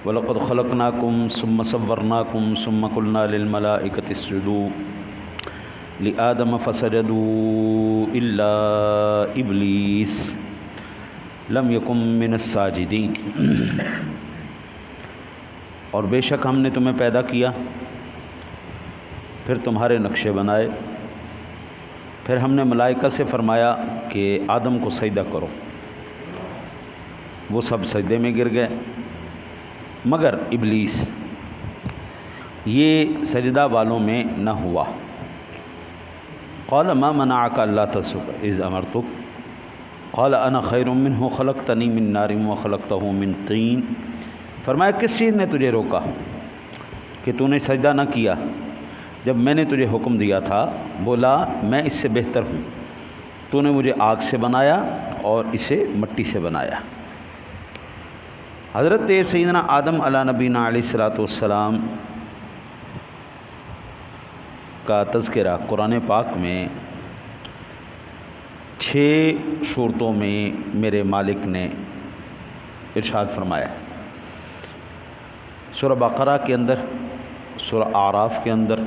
وَلَقَدْ خَلَقْنَاكُمْ ثُمَّ صَوَّرْنَاكُمْ ثُمَّ قُلْنَا لِلْمَلَائِكَةِ اسْجُدُوا لِآدَمَ فَسَجَدُوا إِلَّا إِبْلِيسَ لَمْ يَكُنْ مِنَ السَّاجِدِينَ۔ اور بے شک ہم نے تمہیں پیدا کیا، پھر تمہارے نقشے بنائے، پھر ہم نے ملائکہ سے فرمایا کہ آدم کو سجدہ کرو، وہ سب سجدے میں گر گئے مگر ابلیس، یہ سجدہ والوں میں نہ ہوا۔ قال ما منعك الا تسجد اذ امرتك قال انا خیر منه خلقتنی من نار وخلقته من طین۔ فرمایا کس چیز نے تجھے روکا کہ تو نے سجدہ نہ کیا جب میں نے تجھے حکم دیا تھا؟ بولا میں اس سے بہتر ہوں، تو نے مجھے آگ سے بنایا اور اسے مٹی سے بنایا۔ حضرت سیدنا آدم علیہ نبینا علیہ الصلاۃ والسلام کا تذکرہ قرآن پاک میں 6 صورتوں میں میرے مالک نے ارشاد فرمایا۔ سورہ بقرہ کے اندر، سورہ اعراف کے اندر،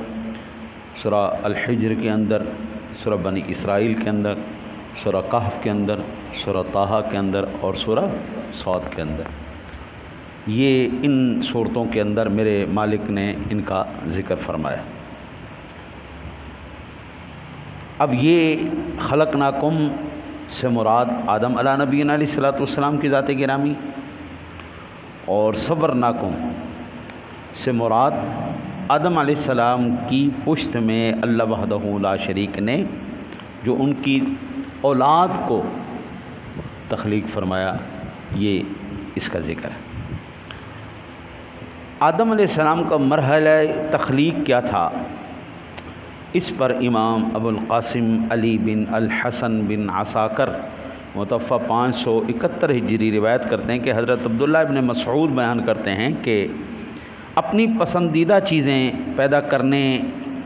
سورہ الحجر کے اندر، سورہ بنی اسرائیل کے اندر، سورہ کہف کے اندر، سورہ طٰہٰ کے اندر اور سورہ صاد کے اندر۔ یہ ان صورتوں کے اندر میرے مالک نے ان کا ذکر فرمایا۔ اب یہ خلقناکم سے مراد آدم علیہ نبینا علیہ الصلاۃ والسلام کی ذات گرامی، اور صورناکم سے مراد آدم علیہ السلام کی پشت میں اللہ وحدہ لا شریک نے جو ان کی اولاد کو تخلیق فرمایا، یہ اس کا ذکر ہے۔ آدم علیہ السلام کا مرحلہ تخلیق کیا تھا، اس پر امام ابو القاسم علی بن الحسن بن عساکر متوفہ 571 ہجری روایت کرتے ہیں کہ حضرت عبداللہ ابن مسعود بیان کرتے ہیں کہ اپنی پسندیدہ چیزیں پیدا کرنے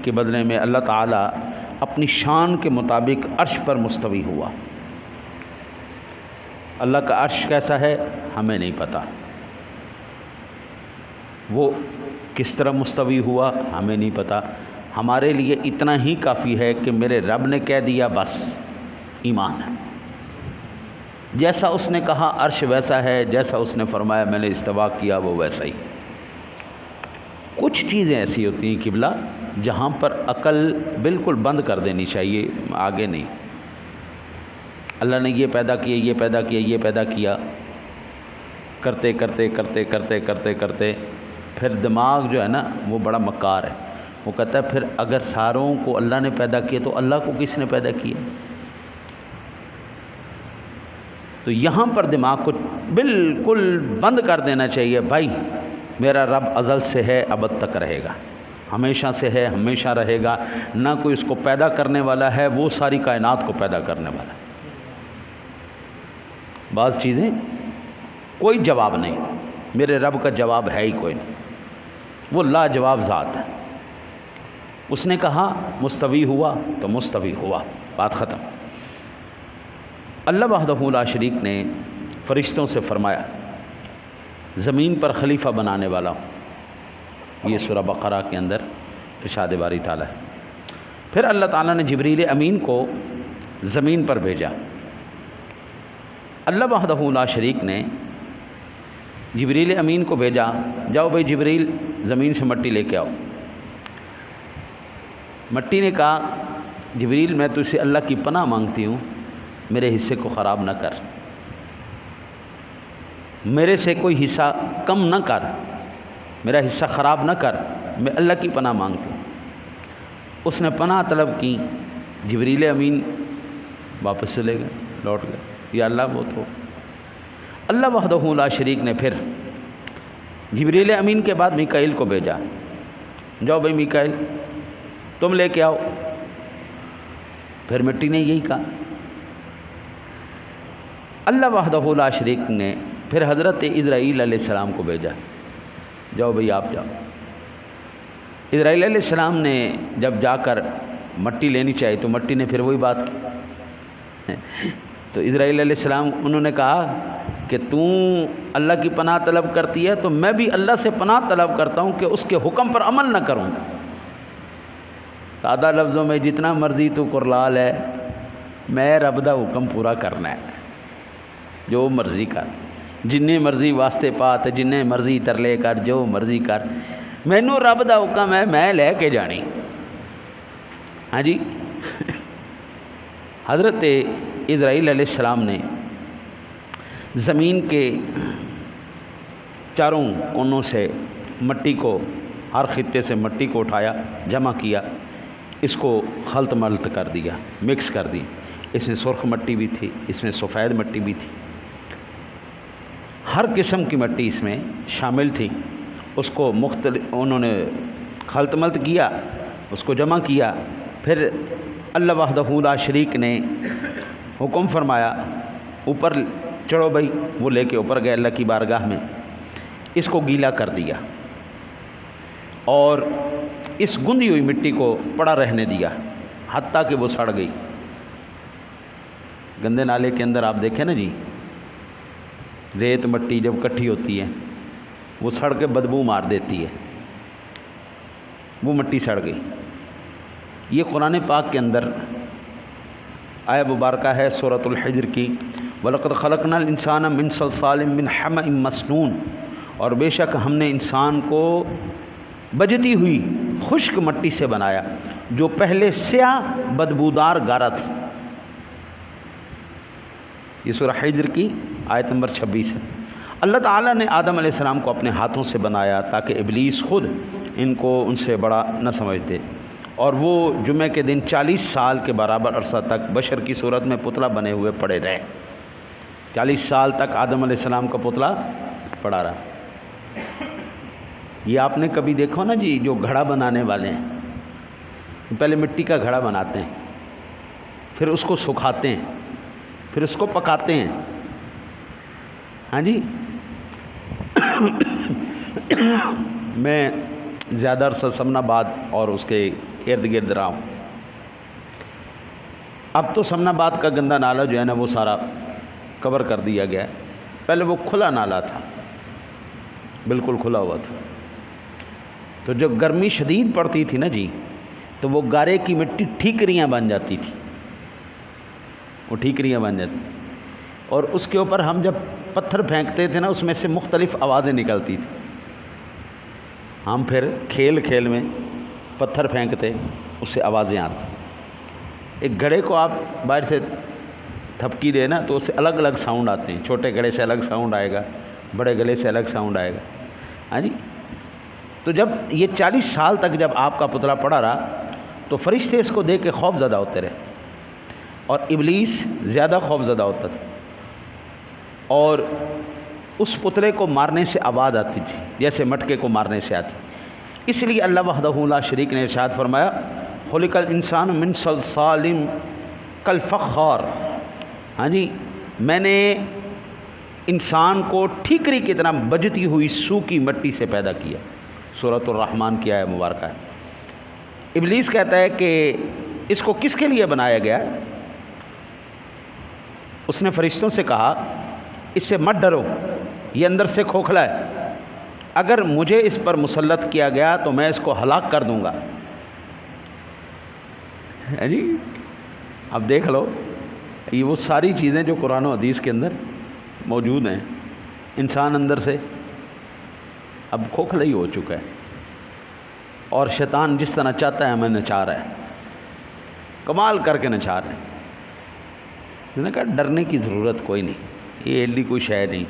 کے بدلے میں اللہ تعالیٰ اپنی شان کے مطابق عرش پر مستوی ہوا۔ اللہ کا عرش کیسا ہے ہمیں نہیں پتہ، وہ کس طرح مستوی ہوا ہمیں نہیں پتہ، ہمارے لیے اتنا ہی کافی ہے کہ میرے رب نے کہہ دیا، بس ایمان ہے۔ جیسا اس نے کہا عرش ویسا ہے، جیسا اس نے فرمایا میں نے استوا کیا وہ ویسا ہی۔ کچھ چیزیں ایسی ہوتی ہیں قبلہ جہاں پر عقل بالکل بند کر دینی چاہیے، آگے نہیں۔ اللہ نے یہ پیدا کیا، یہ پیدا کیا، یہ پیدا کیا، کرتے کرتے کرتے کرتے کرتے کرتے پھر دماغ جو ہے نا وہ بڑا مکار ہے، وہ کہتا ہے پھر اگر ساروں کو اللہ نے پیدا کیا تو اللہ کو کس نے پیدا کیا؟ تو یہاں پر دماغ کو بالکل بند کر دینا چاہیے، بھائی میرا رب ازل سے ہے، ابد تک رہے گا، ہمیشہ سے ہے، ہمیشہ رہے گا، نہ کوئی اس کو پیدا کرنے والا ہے، وہ ساری کائنات کو پیدا کرنے والا ہے۔ بعض چیزیں کوئی جواب نہیں، میرے رب کا جواب ہے ہی کوئی نہیں، وہ لاجواب ذات ہے۔ اس نے کہا مستوی ہوا تو مستوی ہوا، بات ختم۔ اللہ وحدہ لا شریک نے فرشتوں سے فرمایا زمین پر خلیفہ بنانے والا ہوں، یہ سورہ بقرہ کے اندر ارشاد باری تعالیٰ ہے۔ پھر اللہ تعالیٰ نے جبریل امین کو زمین پر بھیجا۔ اللہ وحدہ لا شریک نے جبریل امین کو بھیجا، جاؤ بھائی جبریل زمین سے مٹی لے کے آؤ۔ مٹی نے کہا جبریل میں تجھ سے اللہ کی پناہ مانگتی ہوں، میرے حصے کو خراب نہ کر، میرے سے کوئی حصہ کم نہ کر، میرا حصہ خراب نہ کر، میں اللہ کی پناہ مانگتی ہوں۔ اس نے پناہ طلب کی، جبریل امین واپس چلے گئے، لوٹ گئے، یا اللہ وہ تو اللہ وحدہ لا شریک نے پھر جبریل امین کے بعد میکائیل کو بھیجا، جاؤ بھائی میکائیل تم لے کے آؤ۔ پھر مٹی نے یہی کہا۔ اللہ وحدہ لا شریک نے پھر حضرت اسرائیل علیہ السلام کو بھیجا، جاؤ بھائی آپ جاؤ۔ اسرائیل علیہ السلام نے جب جا کر مٹی لینی چاہیے تو مٹی نے پھر وہی بات کی۔ تو اسرائیل علیہ السلام انہوں نے کہا کہ تو اللہ کی پناہ طلب کرتی ہے تو میں بھی اللہ سے پناہ طلب کرتا ہوں کہ اس کے حکم پر عمل نہ کروں۔ سادہ لفظوں میں جتنا مرضی تو کرلال ہے، میں رب دا حکم پورا کرنا ہے، جو مرضی کر، جننے مرضی واسطے پات، جننے مرضی ترلے کر، جو مرضی کر، مینوں رب دا حکم ہے، میں لے کے جانی۔ ہاں جی حضرت اسرائیل علیہ السلام نے زمین کے چاروں کونوں سے مٹی کو، ہر خطے سے مٹی کو اٹھایا، جمع کیا، اس کو خلط ملط کر دیا، مکس کر دی۔ اس میں سرخ مٹی بھی تھی، اس میں سفید مٹی بھی تھی، ہر قسم کی مٹی اس میں شامل تھی۔ اس کو انہوں نے خلط ملط کیا، اس کو جمع کیا، پھر اللہ وحدہ لا شریک نے حکم فرمایا اوپر چڑھو بھائی، وہ لے کے اوپر گئے اللہ کی بارگاہ میں، اس کو گیلا کر دیا اور اس گندی ہوئی مٹی کو پڑا رہنے دیا حتیٰ کہ وہ سڑ گئی۔ گندے نالے کے اندر آپ دیکھیں نا جی، ریت مٹی جب کٹھی ہوتی ہے وہ سڑ کے بدبو مار دیتی ہے، وہ مٹی سڑ گئی۔ یہ قرآن پاک کے اندر آیہ مبارکہ ہے سورۃ الحجر کی، وَلَقَدْ خَلَقْنَا الْإِنسَانَ مِنْ صَلْصَالٍ مِّنْ حَمَإٍ مَسْنُونٍ، اور بے شک ہم نے انسان کو بجتی ہوئی خشک مٹی سے بنایا جو پہلے سیاہ بدبودار گارا تھی۔ یہ سورہ حجر کی آیت نمبر 26 ہے۔ اللہ تعالیٰ نے آدم علیہ السلام کو اپنے ہاتھوں سے بنایا تاکہ ابلیس خود ان کو ان سے بڑا نہ سمجھتے، اور وہ جمعے کے دن 40 سال کے برابر عرصہ تک بشر کی صورت میں پتلا بنے ہوئے پڑے رہے۔ 40 سال تک آدم علیہ السلام کا پتلا پڑا رہا۔ یہ آپ نے کبھی دیکھو نا جی، جو گھڑا بنانے والے ہیں پہلے مٹی کا گھڑا بناتے ہیں، پھر اس کو سکھاتے ہیں، پھر اس کو پکاتے ہیں۔ ہاں جی میں زیادہ عرصہ سمن آباد اور اس کے ارد گرد رہا ہوں۔ اب تو سمن آباد کا گندا نالا جو ہے نا وہ سارا کور کر دیا گیا ہے، پہلے وہ کھلا نالا تھا، بالکل کھلا ہوا تھا۔ تو جب گرمی شدید پڑتی تھی نا جی، تو وہ گارے کی مٹی ٹھیکریاں بن جاتی تھی، وہ ٹھیکریاں بن جاتی، اور اس کے اوپر ہم جب پتھر پھینکتے تھے نا اس میں سے مختلف آوازیں نکلتی تھی۔ ہم پھر کھیل کھیل میں پتھر پھینکتے، اس سے آوازیں آتی۔ ایک گھڑے کو آپ باہر سے تھپکی دے نا تو اس سے الگ الگ ساؤنڈ آتے ہیں، چھوٹے گھڑے سے الگ ساؤنڈ آئے گا، بڑے گھڑے سے الگ ساؤنڈ آئے گا۔ ہاں جی، تو جب یہ 40 سال تک جب آپ کا پتلا پڑا رہا تو فرشتے اس کو دیکھ کے خوف زدہ ہوتے رہے، اور ابلیس زیادہ خوف زدہ ہوتا تھا، اور اس پتلے کو مارنے سے آواز آتی تھی جیسے مٹکے کو مارنے سے آتی۔ اس لیے اللہ وحدہ لا شریک نے ارشاد فرمایا خلق الانسان من صلصال کالفخار۔ ہاں جی، میں نے انسان کو ٹھیکری کی طرح بجتی ہوئی سوکھی مٹی سے پیدا کیا۔ سورۃ الرحمن کی آیہ مبارکہ ہے۔ ابلیس کہتا ہے کہ اس کو کس کے لیے بنایا گیا؟ اس نے فرشتوں سے کہا اس سے مت ڈرو، یہ اندر سے کھوکھلا ہے، اگر مجھے اس پر مسلط کیا گیا تو میں اس کو ہلاک کر دوں گا۔ جی اب دیکھ لو، یہ وہ ساری چیزیں جو قرآن و حدیث کے اندر موجود ہیں، انسان اندر سے اب کھوکھلا ہی ہو چکا ہے، اور شیطان جس طرح چاہتا ہے ہمیں نچا رہا ہے، کمال کر کے نچا رہا ہے۔ اس نے کہا ڈرنے کی ضرورت کوئی نہیں، یہ ایڈی کوئی شے نہیں،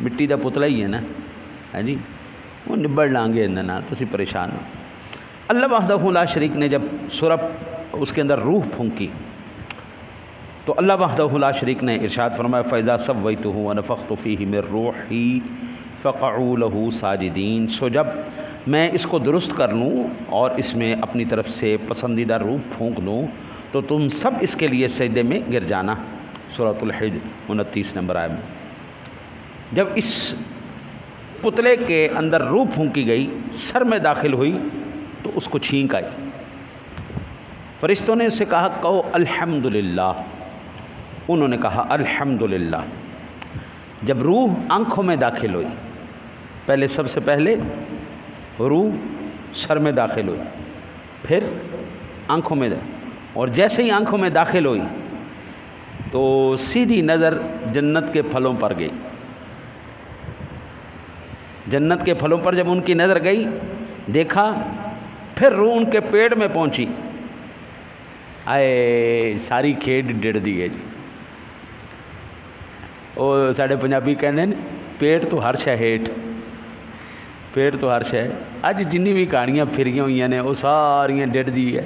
مٹی دا پتلا ہی ہے نا۔ ہاں جی، وہ نبڑ لیں گے اندر نہ، تسی پریشان ہو۔ اللہ وحدہ لا شریک نے جب سورہ اس کے اندر روح پھونکی تو اللہ وحدہ لا شریک نے ارشاد فرمایا فَإِذَا سَوَّيْتُهُ وَنَفَخْتُ فِيهِ مِن رُوحِي فَقَعُوا لَهُ سَاجِدِينَ۔ سو جب میں اس کو درست کر لوں اور اس میں اپنی طرف سے پسندیدہ روح پھونک لوں تو تم سب اس کے لیے سجدے میں گر جانا۔ سورۃ الحجر 29 نمبر آیت میں جب اس پتلے کے اندر روح پھونکی گئی، سر میں داخل ہوئی تو اس کو چھینک آئی۔ فرشتوں نے اس سے کہا کہو الحمدللہ، انہوں نے کہا الحمدللہ۔ جب روح آنکھوں میں داخل ہوئی، پہلے سب سے پہلے روح سر میں داخل ہوئی، پھر آنکھوں میں، اور جیسے ہی آنکھوں میں داخل ہوئی تو سیدھی نظر جنت کے پھلوں پر گئی۔ جنت کے پھلوں پر جب ان کی نظر گئی، دیکھا، پھر روح ان کے پیٹ میں پہنچی، آئے ساری کھیڈ ڈڑ دی ہے جی۔ وہ ساڑے پنجابی کہندے ہیں پیٹ تو ہر شے ہیٹ، پیٹ تو ہر شے، اج جنی بھی کہانیاں پھریاں ہوئی نے وہ ساریاں ڈڑ دی ہے۔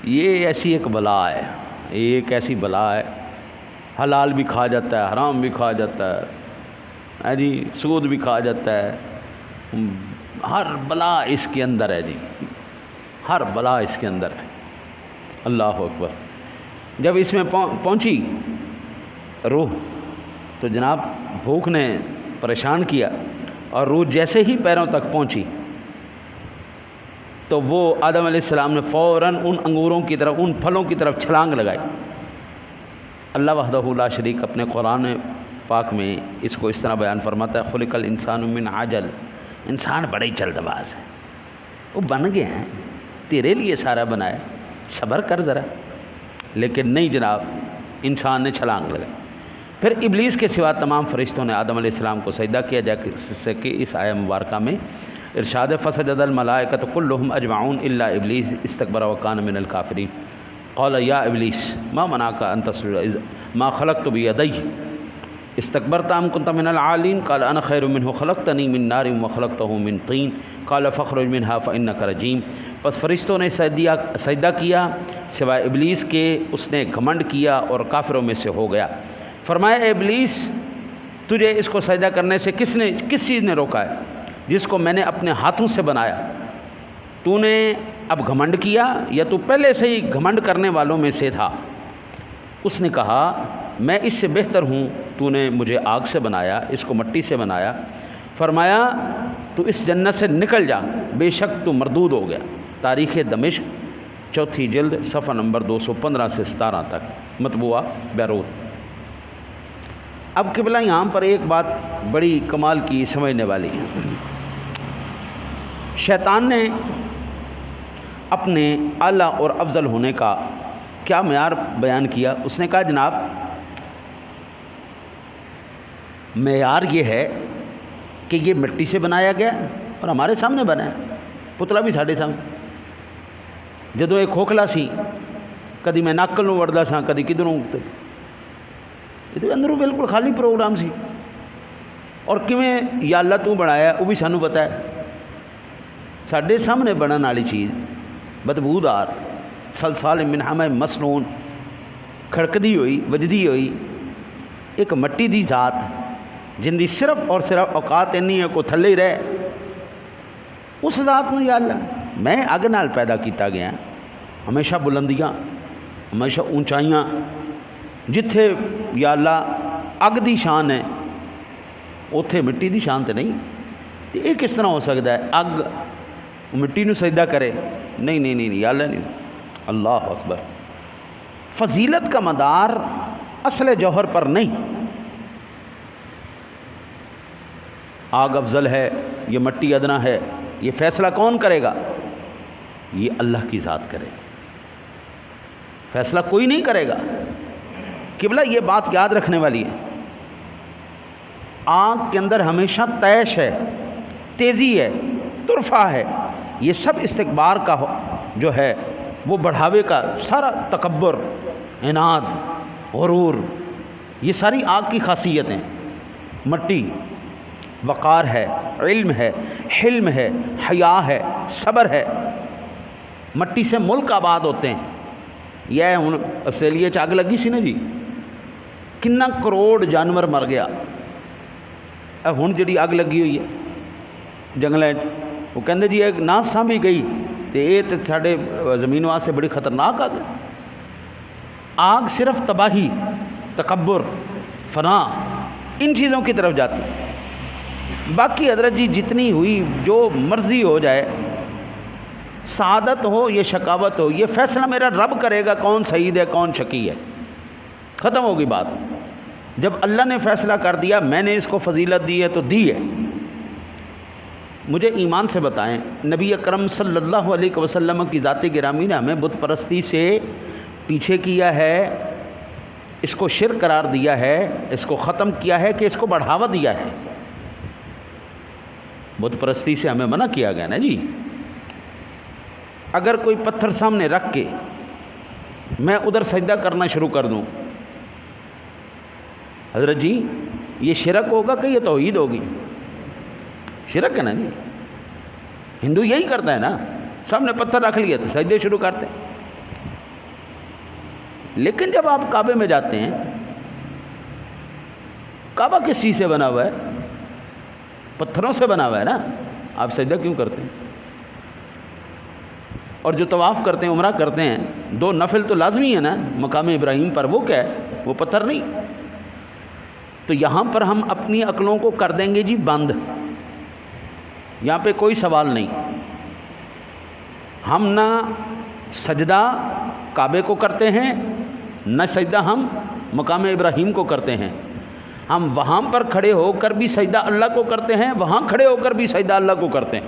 یہ ایسی ایک بلا ہے، ایک ایسی بلا ہے، حلال بھی کھا جاتا ہے، حرام بھی کھا جاتا ہے جی، سود بھی کھا جاتا ہے، ہر بلا اس کے اندر ہے جی، ہر بلا اس کے اندر ہے۔ اللہ اکبر۔ جب اس میں پہنچی روح تو جناب بھوک نے پریشان کیا، اور روح جیسے ہی پیروں تک پہنچی تو وہ آدم علیہ السلام نے فوراً ان انگوروں کی طرف، ان پھلوں کی طرف چھلانگ لگائی۔ اللہ وحدہ لا شریک اپنے قرآن پاک میں اس کو اس طرح بیان فرماتا ہے، خلق الانسان من عجل، انسان بڑے ہی جلد باز ہے، وہ بن گئے ہیں، تیرے لیے سارا بنایا، صبر کر ذرا، لیکن نہیں جناب، انسان نے چھلانگ لگائی۔ پھر ابلیس کے سوا تمام فرشتوں نے آدم علیہ السلام کو سجدہ کیا، جیسے کہ اس آیہ مبارکہ میں ارشاد فسجد الملائکۃ کلھم اجمعون الا ابلیس استکبر وکان من الکافرین قال یا ابلیس ما منعک ان تسجد اذ ما خلقت بیدی استکبرت ام کنت من العالین قال انا خیر منہ خلقتنی من نار وخلقتہ من طین قال فاخرج منها فانک رجیم۔ پس فرشتوں نے سجدہ کیا سوائے ابلیس کے، اس نے گھمنڈ کیا اور کافروں میں سے ہو گیا۔ فرمایا اے ابلیس، تجھے اس کو سجدہ کرنے سے کس چیز نے روکا ہے؟ جس کو میں نے اپنے ہاتھوں سے بنایا، تو نے اب گھمنڈ کیا یا تو پہلے سے ہی گھمنڈ کرنے والوں میں سے تھا؟ اس نے کہا میں اس سے بہتر ہوں، تو نے مجھے آگ سے بنایا، اس کو مٹی سے بنایا۔ فرمایا تو اس جنت سے نکل جا، بے شک تو مردود ہو گیا۔ تاریخ دمشق 4 جلد صفحہ نمبر 215 سے 17 تک، مطبوعہ بیروت۔ اب قبلہ یہاں پر ایک بات بڑی کمال کی سمجھنے والی ہے۔ شیطان نے اپنے اعلیٰ اور افضل ہونے کا کیا معیار بیان کیا؟ اس نے کہا جناب معیار یہ ہے کہ یہ مٹی سے بنایا گیا اور ہمارے سامنے بنا ہے، پتلا بھی ساڑھے سامنے، جدو ایک کھوکھلا سی، کدی میں ناکل نو وڑدا سا، کدی کدھروں، یہ تو اندروں بالکل خالی پروگرام سی، اور کیویں یا اللہ تو بنایا وہ بھی سانوں پتہ ہے۔ ساڈے سامنے بنن والی چیز بدبودار سلسال من حمأ مسنون، کھڑکدی ہوئی وجدی ہوئی، ایک مٹی دی ذات جن دی صرف اور صرف اوقات اینی ہے کو تھلے ہی رہے، اس ذات میں یا اللہ میں اگ نال پیدا کیتا گیا، ہمیشہ بلندیاں، ہمیشہ اونچائیاں، جتھے یا اللہ اگ دی شان ہے اوتھے مٹی دی شان تے نہیں، تو یہ کس طرح ہو سکتا ہے اگ مٹی نو سجدہ کرے؟ نہیں یا اللہ نہیں۔ اللہ اکبر۔ فضیلت کا مدار اصل جوہر پر نہیں، آگ افضل ہے یہ مٹی ادنا ہے، یہ فیصلہ کون کرے گا؟ یہ اللہ کی ذات کرے، فیصلہ کوئی نہیں کرے گا۔ قبلہ یہ بات یاد رکھنے والی ہے، آگ کے اندر ہمیشہ تیش ہے، تیزی ہے، طرفہ ہے، یہ سب استکبار کا جو ہے وہ بڑھاوے کا، سارا تکبر، عناد، غرور، یہ ساری آگ کی خاصیتیں۔ مٹی وقار ہے، علم ہے، حلم ہے، حیا ہے، صبر ہے۔ مٹی سے ملک آباد ہوتے ہیں۔ یہ ہن آسٹریلیا اگ لگی سی نا جی، کنا کروڑ جانور مر گیا، ہن جڑی اگ لگی ہوئی ہے جنگلیں، وہ کہندے جی ایک نہ سانبھی گئی تو یہ تو ساڈے زمین واسطے بڑی خطرناک آگ ہے۔ آگ صرف تباہی، تکبر، فنا، ان چیزوں کی طرف جاتی ہے۔ باقی حضرت جی جتنی ہوئی جو مرضی ہو جائے، سعادت ہو یا شقاوت ہو، یہ فیصلہ میرا رب کرے گا کون سعید ہے کون شقی ہے، ختم ہوگی بات۔ جب اللہ نے فیصلہ کر دیا میں نے اس کو فضیلت دی ہے تو دی ہے۔ مجھے ایمان سے بتائیں، نبی اکرم صلی اللہ علیہ وسلم کی ذات گرامی نے ہمیں بت پرستی سے پیچھے کیا ہے، اس کو شرک قرار دیا ہے، اس کو ختم کیا ہے کہ اس کو بڑھاوا دیا ہے؟ بت پرستی سے ہمیں منع کیا گیا نا جی۔ اگر کوئی پتھر سامنے رکھ کے میں ادھر سجدہ کرنا شروع کر دوں، حضرت جی یہ شرک ہوگا کہ یہ توحید ہوگی؟ شرک ہے نا جی۔ ہندو یہی کرتا ہے نا، سامنے پتھر رکھ لیا تو سجدے شروع کرتے ہیں۔ لیکن جب آپ کعبے میں جاتے ہیں، کعبہ کس چیز سے بنا ہوا ہے؟ پتھروں سے بنا ہوا ہے نا، آپ سجدہ کیوں کرتے ہیں؟ اور جو طواف کرتے ہیں، عمرہ کرتے ہیں، 2 نفل تو لازمی ہے نا مقام ابراہیم پر، وہ کیا ہے؟ وہ پتھر نہیں۔ تو یہاں پر ہم اپنی عقلوں کو کر دیں گے جی بند، یہاں پہ کوئی سوال نہیں۔ ہم نہ سجدہ کعبے کو کرتے ہیں، نہ سجدہ ہم مقام ابراہیم کو کرتے ہیں۔ ہم وہاں پر کھڑے ہو کر بھی سجدہ اللہ کو کرتے ہیں، وہاں کھڑے ہو کر بھی سجدہ اللہ کو کرتے ہیں۔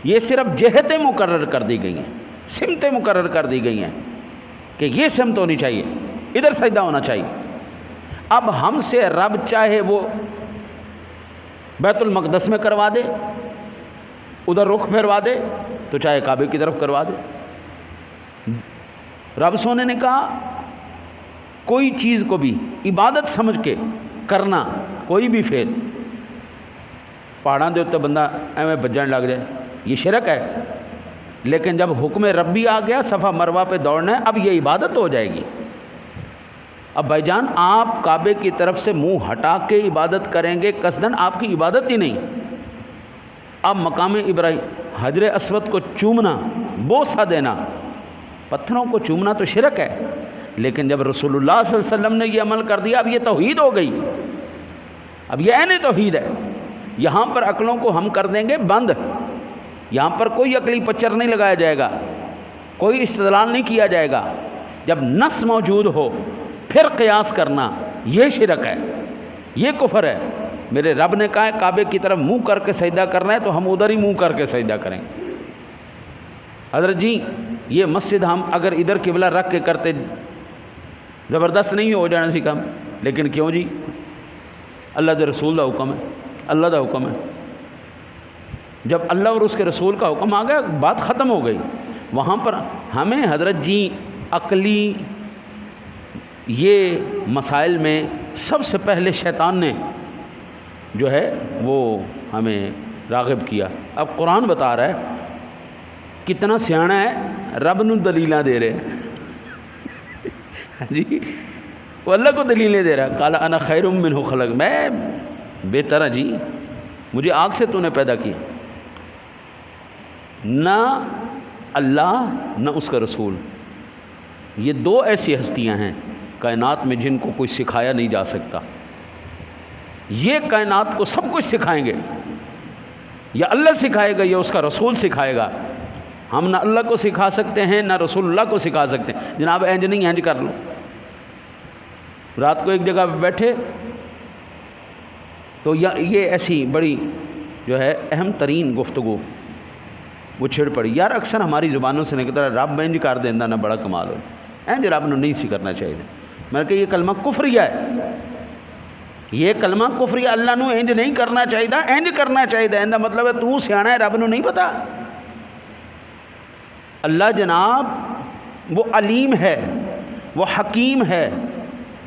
یہ صرف جہتیں مقرر کر دی گئی ہیں، سمتیں مقرر کر دی گئی ہیں کہ یہ سمت ہونی چاہیے، ادھر سجدہ ہونا چاہیے۔ اب ہم سے رب چاہے وہ بیت المقدس میں کروا دے، ادھر رخ پھیروا دے، تو چاہے کعبے کی طرف کروا دے۔ رب سونے نے کہا کوئی چیز کو بھی عبادت سمجھ کے کرنا، کوئی بھی فعل، پہاڑاں دے اتنے بندہ ایویں بجن لگ جائے، یہ شرک ہے۔ لیکن جب حکم ربی آ گیا صفا مروہ پہ دوڑنا ہے، اب یہ عبادت ہو جائے گی۔ اب بھائی جان آپ کعبے کی طرف سے منہ ہٹا کے عبادت کریں گے قصدن، آپ کی عبادت ہی نہیں۔ اب مقام ابراہیم حجر اسود کو چومنا، بوسہ دینا، پتھروں کو چومنا تو شرک ہے۔ لیکن جب رسول اللہ صلی اللہ علیہ وسلم نے یہ عمل کر دیا، اب یہ توحید ہو گئی، اب یہ عین توحید ہے۔ یہاں پر عقلوں کو ہم کر دیں گے بند، یہاں پر کوئی عقلی پچر نہیں لگایا جائے گا، کوئی استدلال نہیں کیا جائے گا۔ جب نص موجود ہو پھر قیاس کرنا، یہ شرک ہے، یہ کفر ہے۔ میرے رب نے کہا ہے کعبے کی طرف منہ کر کے سجدہ کرنا ہے تو ہم ادھر ہی منہ کر کے سجدہ کریں۔ حضرت جی یہ مسجد ہم اگر ادھر قبلہ رکھ کے کرتے زبردست نہیں ہو جانا سی کام، لیکن کیوں جی؟ اللہ دے رسول دا حکم ہے، اللہ دا حکم ہے۔ جب اللہ اور اس کے رسول کا حکم آ گیا بات ختم ہو گئی۔ وہاں پر ہمیں حضرت جی عقلی یہ مسائل میں سب سے پہلے شیطان نے جو ہے وہ ہمیں راغب کیا۔ اب قرآن بتا رہا ہے کتنا سیاںا ہے، رب نو دلیلاں دے رہے جی، وہ اللہ کو دلیلیں دے رہا ہے۔ قال انا خیر منہ خلق، میں بہتر ہوں جی، مجھے آگ سے تو نے پیدا کیا۔ نہ اللہ نہ اس کا رسول، یہ 2 ایسی ہستیاں ہیں کائنات میں جن کو کوئی سکھایا نہیں جا سکتا۔ یہ کائنات کو سب کچھ سکھائیں گے، یا اللہ سکھائے گا یا اس کا رسول سکھائے گا۔ ہم نہ اللہ کو سکھا سکتے ہیں نہ رسول اللہ کو سکھا سکتے ہیں۔ جناب اینج نہیں اینج کر لو۔ رات کو ایک جگہ پہ بیٹھے تو یہ ایسی بڑی جو ہے اہم ترین گفتگو وہ چھڑ پڑی۔ یار اکثر ہماری زبانوں سے نکلتا ہے رب اینج کر دینا نہ بڑا کمال ہو، اینج رب نو نہیں سی کرنا چاہیے۔ میں نے کہا یہ کلمہ کفریہ ہے، یہ کلمہ کفریہ، اللہ نو اینج نہیں کرنا چاہیے، اینج کرنا چاہیے۔ ایندا مطلب ہے تو سیاںا ہے رب نو نہیں پتا۔ اللہ جناب وہ علیم ہے، وہ حکیم ہے،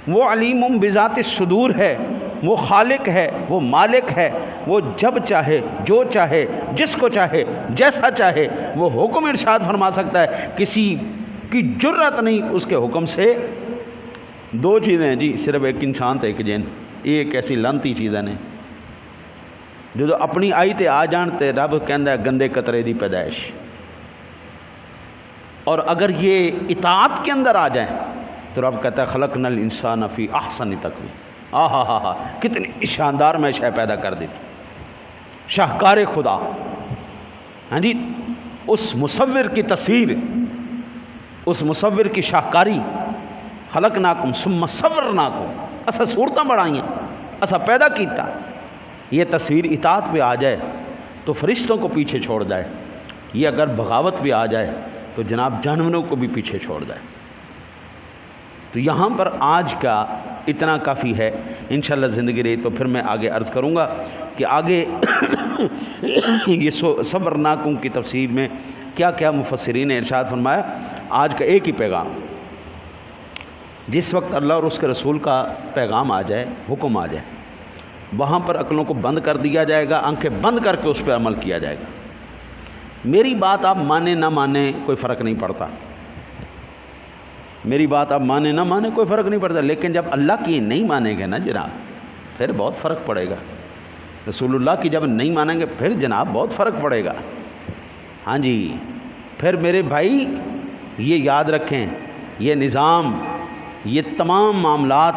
وہ علیم بذات الصدور ہے، وہ خالق ہے، وہ مالک ہے، وہ جب چاہے جو چاہے جس کو چاہے جیسا چاہے وہ حکم ارشاد فرما سکتا ہے۔ کسی کی جرات نہیں اس کے حکم سے۔ 2 چیزیں ہیں جی، صرف ایک انسان تے ایک جن، ایک ایسی لانتی چیزیں نے جو اپنی آئی تے آ جان تے رب کہندا ہے گندے قطرے دی پیدائش، اور اگر یہ اطاعت کے اندر آ جائیں تو رب کہتا ہے خلقنا الانسان فی احسن تقویم۔ ہاں کتنی شاندار میں شے پیدا کر دی تھی، شاہکار خدا۔ ہاں جی اس مصور کی تصویر، اس مصور کی شاہکاری، خلقناکم ثم صورناکم، اسا صورتاں بڑھائیاں، اسا پیدا کیتا. یہ تصویر اطاعت پہ آ جائے تو فرشتوں کو پیچھے چھوڑ جائے، یہ اگر بغاوت پہ آ جائے تو جناب جانوروں کو بھی پیچھے چھوڑ جائے. تو یہاں پر آج کا اتنا کافی ہے. انشاءاللہ زندگی رہی تو پھر میں آگے عرض کروں گا کہ آگے یہ صبرناکم کی تفسیر میں کیا کیا مفسرین نے ارشاد فرمایا. آج کا ایک ہی پیغام، جس وقت اللہ اور اس کے رسول کا پیغام آ جائے، حکم آ جائے، وہاں پر عقلوں کو بند کر دیا جائے گا، آنکھیں بند کر کے اس پہ عمل کیا جائے گا. میری بات آپ مانیں نہ مانیں کوئی فرق نہیں پڑتا، میری بات آپ مانیں نہ مانیں کوئی فرق نہیں پڑتا، لیکن جب اللہ کی نہیں مانیں گے نا جناب پھر بہت فرق پڑے گا. رسول اللہ کی جب نہیں مانیں گے پھر جناب بہت فرق پڑے گا. ہاں جی، پھر میرے بھائی یہ یاد رکھیں، یہ نظام، یہ تمام معاملات